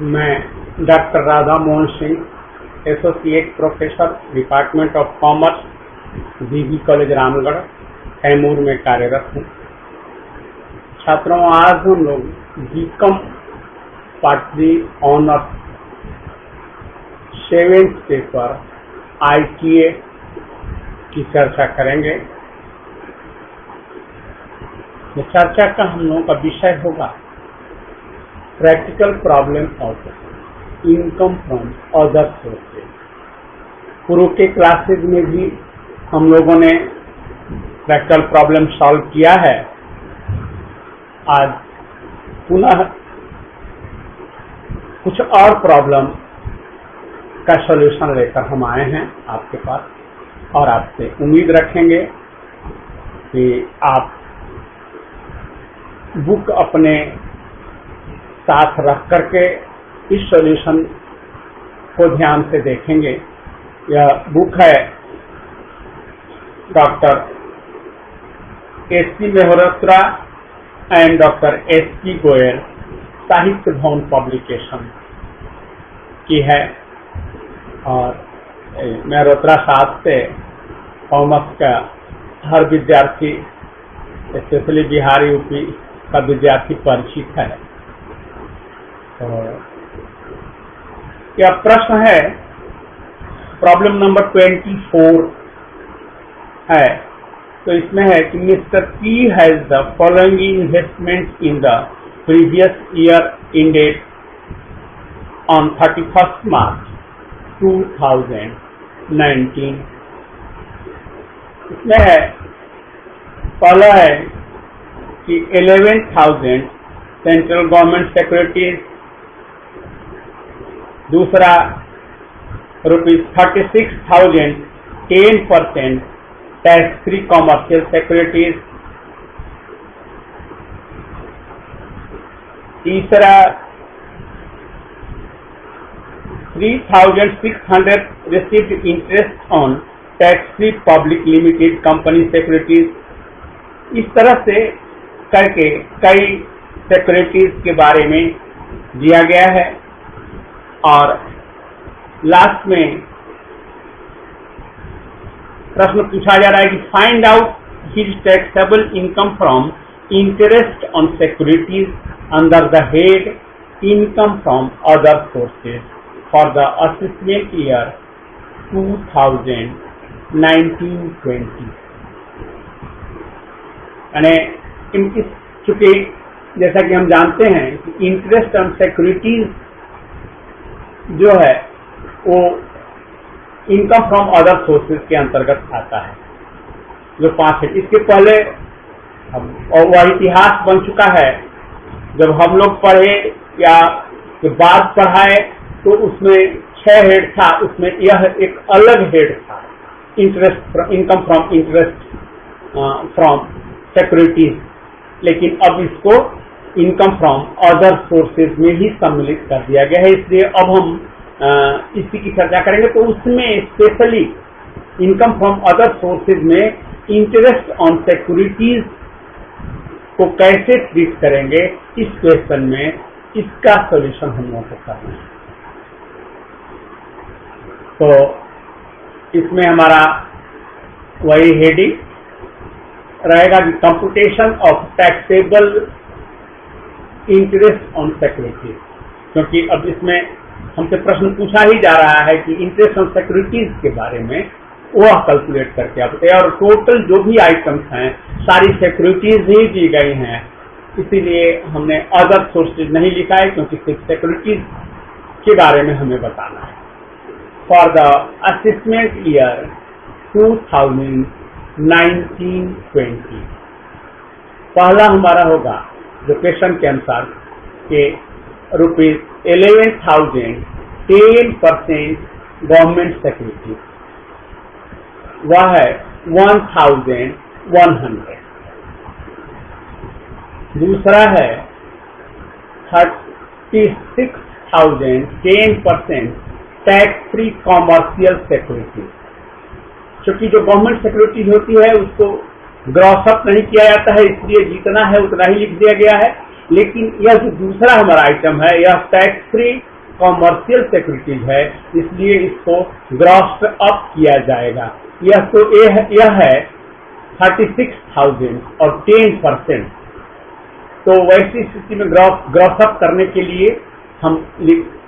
मैं doctor Radha Mohan Singh, associate professor, department of commerce, GB college Ramgarh, Kaimur में कार्यरत हूँ। छात्रों, आज हम लोग BCom part 3 honours 7th paper ITA की चर्चा करेंगे। ये चर्चा का हम लोगों का विषय होगा practical problem of income from other sources. पूर्व के क्लासेज में भी हम लोगों ने प्रैक्टिकल प्रॉब्लम सॉल्व किया है। आज पुनः कुछ और प्रॉब्लम का सॉल्यूशन लेकर हम आए हैं आपके पास और आपसे उम्मीद रखेंगे कि आप बुक अपने साथ रख करके इस सॉल्यूशन को ध्यान से देखेंगे। यह बुक है doctor S.P. Mehrotra and doctor S.P. Goyal, साहित्य भवन पब्लिकेशन की है और मेहरोत्रा साहब से कॉमर्स का हर विद्यार्थी, स्पेशली बिहार यूपी का विद्यार्थी परिचित है। तो यह प्रश्न है, प्रॉब्लम नंबर 24 है। तो इसमें है कि mister P has the following investment in the previous year ended on 31st March 2019। इसमें है, पहला है कि 11,000 सेंट्रल गवर्नमेंट सिक्योरिटीज, दूसरा ₹36,000 10% टैक्स फ्री कॉमर्शियल सिक्योरिटीज, तीसरा 3,600 received interest on tax free public limited company securities। इस तरह से करके कई सिक्योरिटीज के बारे में दिया गया है और लास्ट में प्रश्न पूछा जा रहा है कि find out his taxable income from interest on securities under the head income from other sources for the assessment year 2019-20। यानी इनकी, चूंकि जैसा कि हम जानते हैं कि इंटरेस्ट ऑन सिक्योरिटीज जो है वो इनकम फ्रॉम अदर सोर्सेज के अंतर्गत आता है, जो 5 है। इसके पहले और वह इतिहास बन चुका है। जब हम लोग पढ़े या जब बाद पढ़ाए तो उसमें 6 हेड था, उसमें यह एक अलग हेड था, interest income from interest from securities. लेकिन अब इसको इनकम फ्रॉम अदर सोर्सेज में ही सम्मिलित कर दिया गया है। इसलिए अब हम इसी की चर्चा करेंगे। तो उसमें specially income from other sources में इंटरेस्ट ऑन सिक्योरिटीज को कैसे ट्रीट करेंगे, इस क्वेश्चन में इसका सॉल्यूशन हम लोगों को करना है। तो इसमें हमारा वही हेडिंग रहेगा कि computation of taxable interest on securities, क्योंकि अब इसमें हमसे प्रश्न पूछा ही जा रहा है कि इंटरेस्ट ऑन सिक्योरिटीज के बारे में वह कैलकुलेट करके आप बताइए। और टोटल जो भी आइटम्स हैं सारी सिक्योरिटीज ही दी गई हैं, इसीलिए हमने अदर सोर्सेज नहीं लिखा है, क्योंकि सिर्फ सिक्योरिटीज के बारे में हमें बताना है। For the assessment year 2019-20। पहला हमारा होगा जो क्वेश्चन के अनुसार कि ₹11,000 10% गवर्नमेंट सिक्योरिटी, वह है 1,100। दूसरा है 36,000 10% टैक्स फ्री कॉमर्शियल सिक्योरिटी। क्योंकि जो गवर्नमेंट सिक्योरिटी होती है उसको ग्रॉस अप नहीं किया जाता है, इसलिए जितना है उतना ही लिख दिया गया है। लेकिन यह जो दूसरा हमारा आइटम है यह टैक्स फ्री कॉमर्शियल सिक्योरिटीज है, इसलिए इसको ग्रॉस अप किया जाएगा। यह है 36,000 और 10%। तो वैसी स्थिति में ग्रॉस अप करने के लिए हम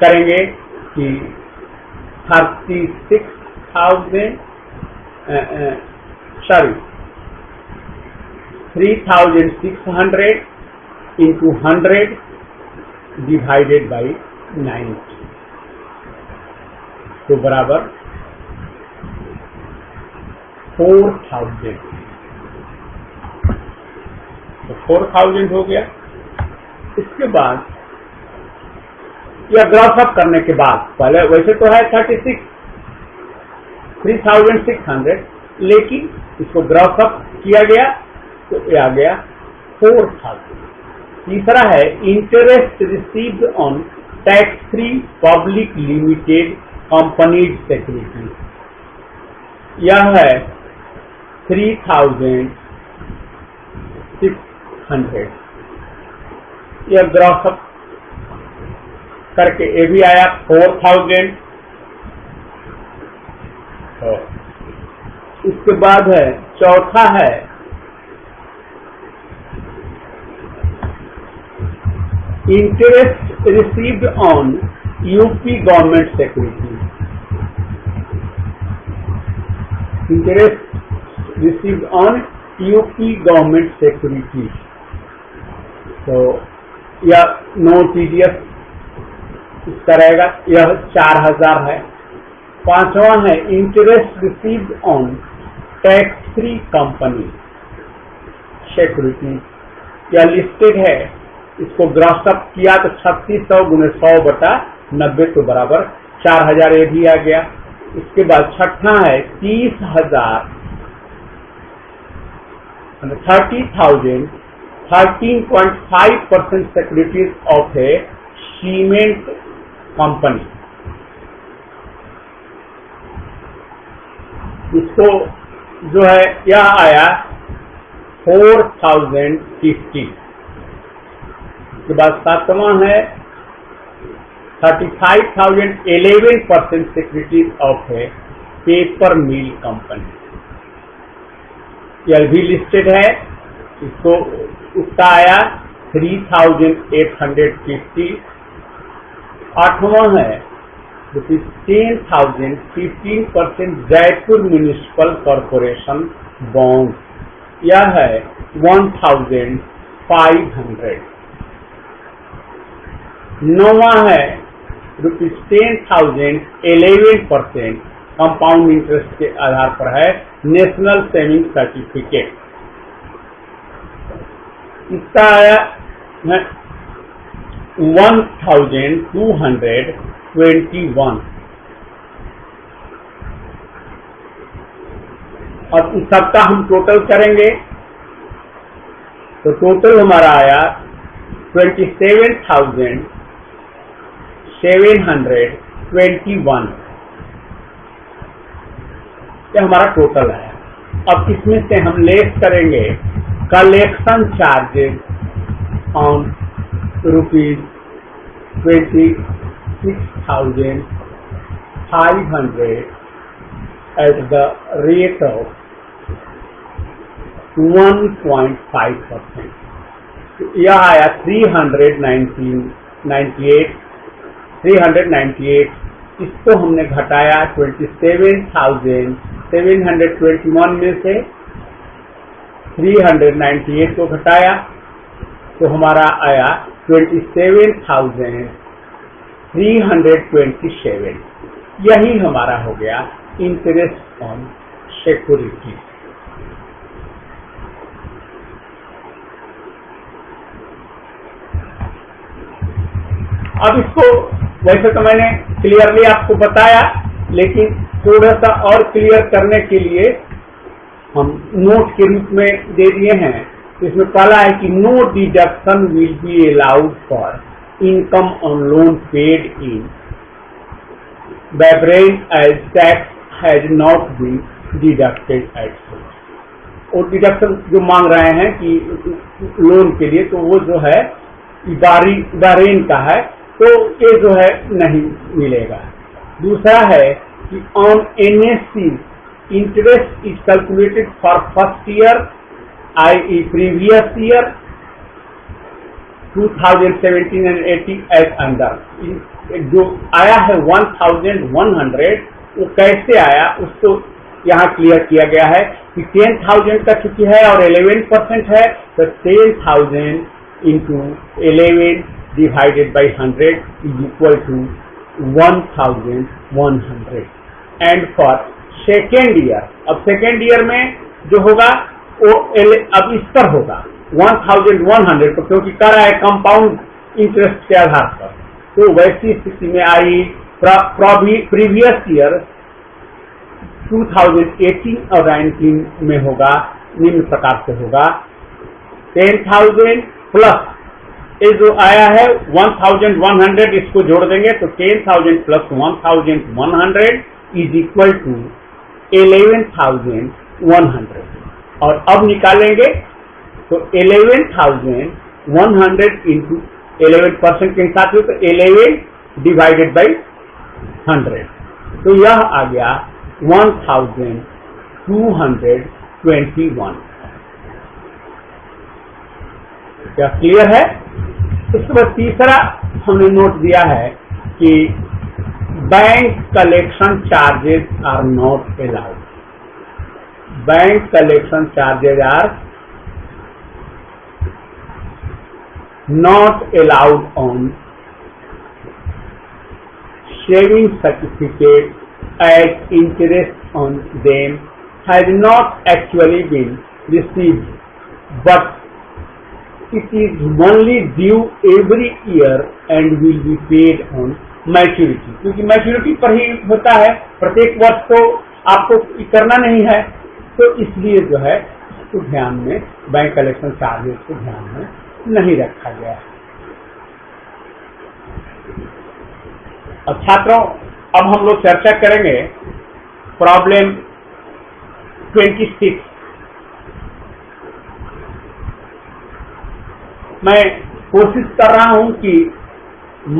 करेंगे कि 3,600 into 100 divided by 90 तो बराबर 4,000। तो 4,000 हो गया। इसके बाद यह ग्रॉस अप करने के बाद, पहले वैसे तो है 3,600, लेकिन इसको ग्रॉस अप किया गया तो ये आ गया 4,000। तीसरा है interest received on tax free public limited companies security, यह है 3,600। यह ग्रॉस अप करके ये भी आया 4,000। तो इसके बाद है चौथा है interest received on UP government security, interest received on UP government security. तो यह नो टीडीएस इसका रहेगा, यह 4,000 है। पांचवा है interest received on tax free company security, यह लिस्टेड है, इसको ग्रॉस अप किया तो 3600 गुणे 100/90 तो बराबर 4,000 ये भी आ गया। इसके बाद छठा है 30,000 30,000 13.5% securities of A cement company, इसको जो है यह आया 4,050। उसके बाद सातवां है 35,000 11% securities of A paper mill company, यह भी लिस्टेड है, इसको उसका आया 3,850। आठवां है ₹10,000 15% जयपुर म्यूनिसिपल कॉर्पोरेशन बॉन्ड, यह है 1,500। नौवां है ₹10,000 11% कंपाउंड इंटरेस्ट के आधार पर है नेशनल सेविंग सर्टिफिकेट, इसका आया 1,221। अब इस सबका हम टोटल करेंगे तो टोटल हमारा आया 27,721। यह हमारा टोटल है। अब इसमें से हम लेस करेंगे collection charges on ₹26,500 at the rate of 1.5%। यह आया 398। इसको हमने घटाया 27,721 में से 398 को घटाया तो हमारा आया 27,327। यही हमारा हो गया इंटरेस्ट ऑन सिक्योरिटी। अब इसको वैसे तो मैंने क्लियरली आपको बताया, लेकिन थोड़ा सा और क्लियर करने के लिए हम नोट के रूप में दे दिए हैं। इसमें पहला है कि no deduction will be allowed for income on loan paid in beverage as tax has not been deducted at source. और डिडक्शन जो मांग रहे हैं कि लोन के लिए, तो वो जो है इबारेन का है, तो ये जो है नहीं मिलेगा। दूसरा है कि on NSC interest is calculated for first year i.e. previous year 2017 and 18 as under। जो आया है 1100 वो कैसे आया उसको यहाँ क्लियर किया गया है कि 10,000 का चूंकि है और 11% है, तो 10,000 into 11 divided by 100 is equal to 1,100। And for second year, अब सेकेंड ईयर में जो होगा वो अब इस पर होगा 1,100 को, क्योंकि कर रहा है कंपाउंड इंटरेस्ट के आधार पर। तो वैसी स्थिति में आई प्रीवियस ईयर 2018 और 19 में होगा, निम्न प्रकार से होगा 10,000 प्लस ये जो आया है 1,100, इसको जोड़ देंगे तो 10,000 प्लस 1,100 इज इक्वल टू 11,100। और अब निकालेंगे तो 11,100 इंटू 11% के हिसाब से, तो 11 डिवाइडेड बाई 100, तो यह आ गया 1,221। क्या क्लियर है? उसके बाद तीसरा हमने नोट दिया है कि bank collection charges are not allowed. Bank collection charges are not allowed on saving certificate as interest on them has not actually been received, but it is only due every year and will be paid on maturity। क्योंकि maturity पर ही होता है, प्रत्येक वर्ष तो आपको करना नहीं है, तो इसलिए जो है उसको ध्यान में, बैंक कलेक्शन चार्जेस को ध्यान में नहीं रखा गया है। अब छात्रों, अब हम लोग चर्चा करेंगे प्रॉब्लम 26। मैं कोशिश कर रहा हूं कि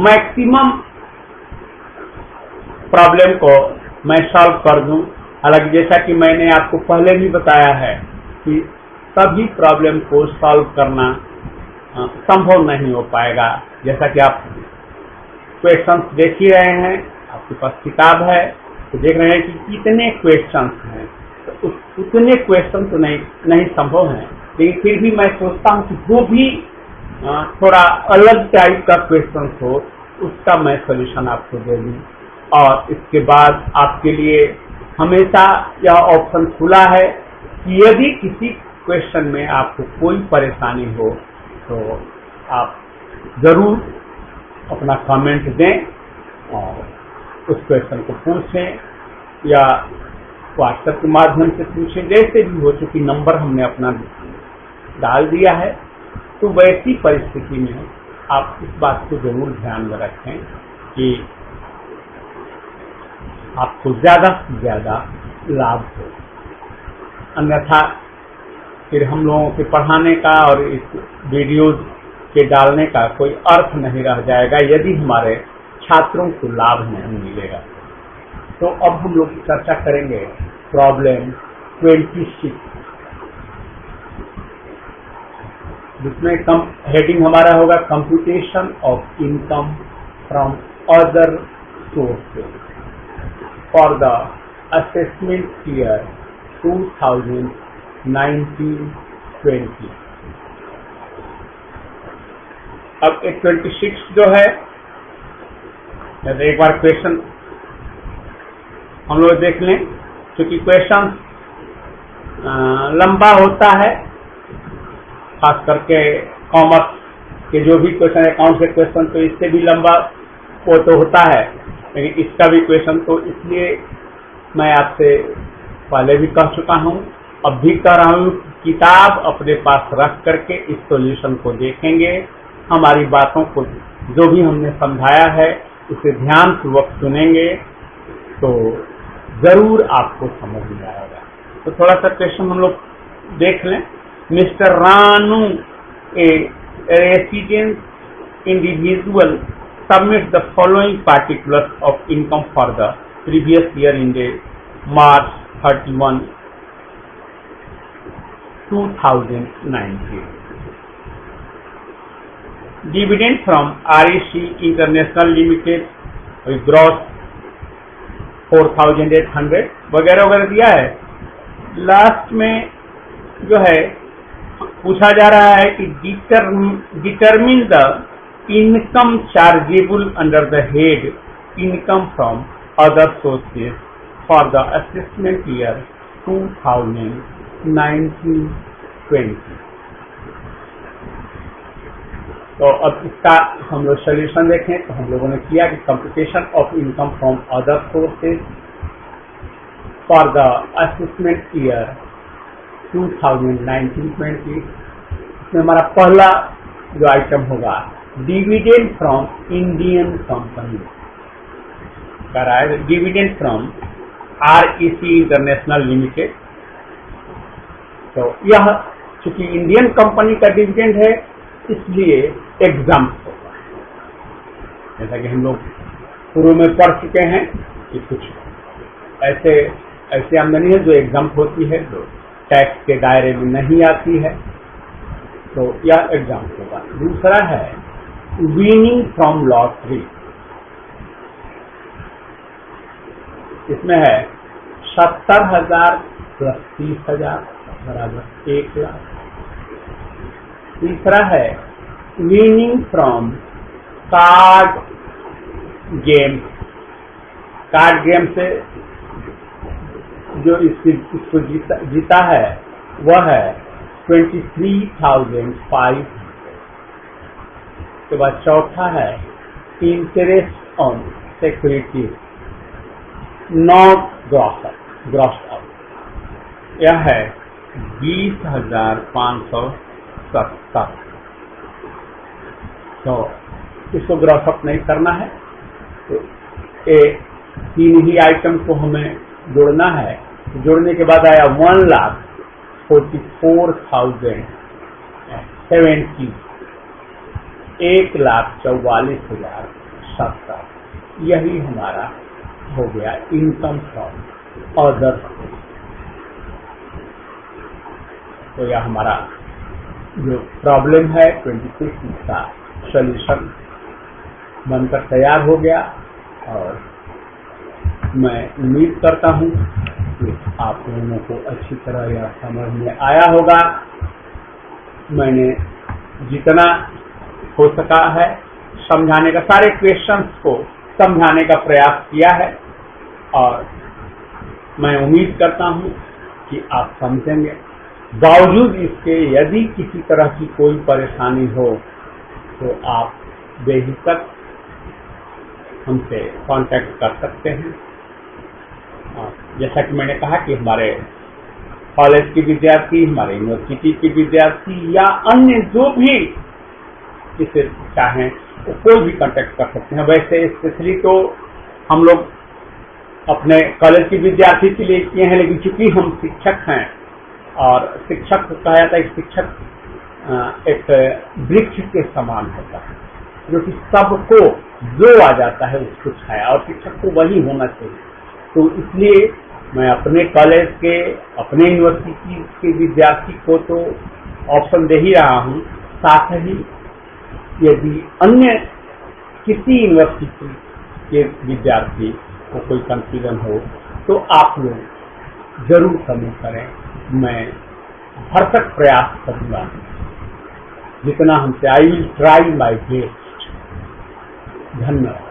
मैक्सिमम प्रॉब्लम को मैं सॉल्व कर दूं। हालांकि जैसा कि मैंने आपको पहले भी बताया है कि सभी प्रॉब्लम को सॉल्व करना संभव नहीं हो पाएगा। जैसा कि आप क्वेश्चंस देख ही रहे हैं, आपके पास किताब है तो देख रहे हैं कि कितने क्वेश्चंस हैं, तो उतने क्वेश्चन तो नहीं संभव हैं, लेकिन फिर भी मैं सोचता हूं कि जो भी थोड़ा अलग टाइप का क्वेश्चन हो उसका मैं सॉल्यूशन आपको दे दूं। और इसके बाद आपके लिए हमेशा यह ऑप्शन खुला है कि यदि किसी क्वेश्चन में आपको कोई परेशानी हो तो आप जरूर अपना कमेंट दें और उस क्वेश्चन को पूछें या व्हाट्सएप के माध्यम से पूछें, जैसे भी हो, चूंकि नंबर हमने अपना डाल दिया है। तो वैसी परिस्थिति में आप इस बात को जरूर ध्यान में रखें कि आपको ज़्यादा से ज़्यादा लाभ हो, अन्यथा फिर हम लोगों के पढ़ाने का और इस वीडियोज के डालने का कोई अर्थ नहीं रह जाएगा यदि हमारे छात्रों को लाभ नहीं मिलेगा। तो अब हम लोग चर्चा करेंगे प्रॉब्लम 26, जिसमें हेडिंग हमारा होगा computation of income from other sources for the assessment year 2019-20। अब 26 जो है, एक बार क्वेश्चन हम लोग देख लें, क्योंकि क्वेश्चन लंबा होता है, खास करके कॉमर्स के जो भी क्वेश्चन है, अकाउंट के क्वेश्चन तो इससे भी लंबा वो तो होता है, लेकिन इसका भी क्वेश्चन तो इसलिए मैं आपसे पहले भी कह चुका हूं, अब भी कह रहा हूं, किताब अपने पास रख करके इस सॉल्यूशन को देखेंगे, हमारी बातों को जो भी हमने समझाया है उसे ध्यानपूर्वक सुनेंगे तो जरूर आपको समझ में आएगा। तो थोड़ा सा क्वेश्चन हम लोग देख लें। Mister Ranu A residence individual submits the following particulars of income for the previous year ended March 31, 2019. Dividend from REC International Limited with gross 4,800 वगैरह वगैरह दिया है। लास्ट में जो है पूछा जा रहा है कि determine the income chargeable under the head income from other sources for the assessment year 2019-20। तो अब इसका हम लोग सोल्यूशन देखें तो हम लोगों ने किया कि computation of income from other sources for the assessment year 2019-20। इसमें हमारा पहला जो आइटम होगा डिविडेंड फ्रॉम इंडियन कंपनी का रहा है, dividend from REC international limited. तो यह चूंकि इंडियन कंपनी का डिविडेंड है इसलिए एग्जाम्प्ट होगा। जैसा कि हम लोग पूर्व में पढ़ चुके हैं कि कुछ ऐसे आमदनी है जो एग्जाम्प्ट होती है, जो टैक्स के दायरे में नहीं आती है, तो यह एग्जाम्प्ट होगा। दूसरा है विनिंग फ्रॉम लॉटरी। इसमें है 70,000 प्लस 30,000 बराबर 1 लाख। तीसरा है winning from card game. Card game से जो इसको जीता है वह है 23,500। के बाद चौथा है interest on securities not gross out, यह है 20,570। तो इसको ग्रॉस अप नहीं करना है, तो ये तीन ही आइटम को हमें जोड़ना है। जोड़ने के बाद आया 1,44,070, 1,44,070। यही हमारा हो गया इनकम फ्रॉम अदर। तो यह हमारा जो प्रॉब्लम है 26 का सॉल्यूशन बनकर तैयार हो गया, और मैं उम्मीद करता हूं कि आप लोगों को अच्छी तरह यह समझ में आया होगा। मैंने जितना हो सका है समझाने का, सारे क्वेश्चंस को समझाने का प्रयास किया है, और मैं उम्मीद करता हूं कि आप समझेंगे। बावजूद इसके यदि किसी तरह की कोई परेशानी हो तो आप बेहिचक हमसे कांटेक्ट कर सकते हैं। जैसा कि मैंने कहा कि हमारे कॉलेज के विद्यार्थी, हमारे यूनिवर्सिटी के विद्यार्थी या अन्य जो भी इसे चाहें वो कोई भी कांटेक्ट कर सकते हैं। वैसे स्पेशली तो हम लोग अपने कॉलेज के विद्यार्थी के लिए किए हैं, लेकिन चूंकि हम शिक्षक हैं और शिक्षक को कहा जाता है कि शिक्षक एक वृक्ष के समान होता है जो कि सबको जो आ जाता है उसको छाया, और शिक्षक को वही होना चाहिए। तो इसलिए मैं अपने कॉलेज के, अपने यूनिवर्सिटी के विद्यार्थी को तो ऑप्शन दे ही रहा हूँ, साथ ही यदि अन्य किसी यूनिवर्सिटी के विद्यार्थी को कोई कंफ्यूजन हो तो आप लोग जरूर कमेंट करें। मैं भरसक प्रयास करूंगा जितना हमसे। I will try my best. धन्यवाद।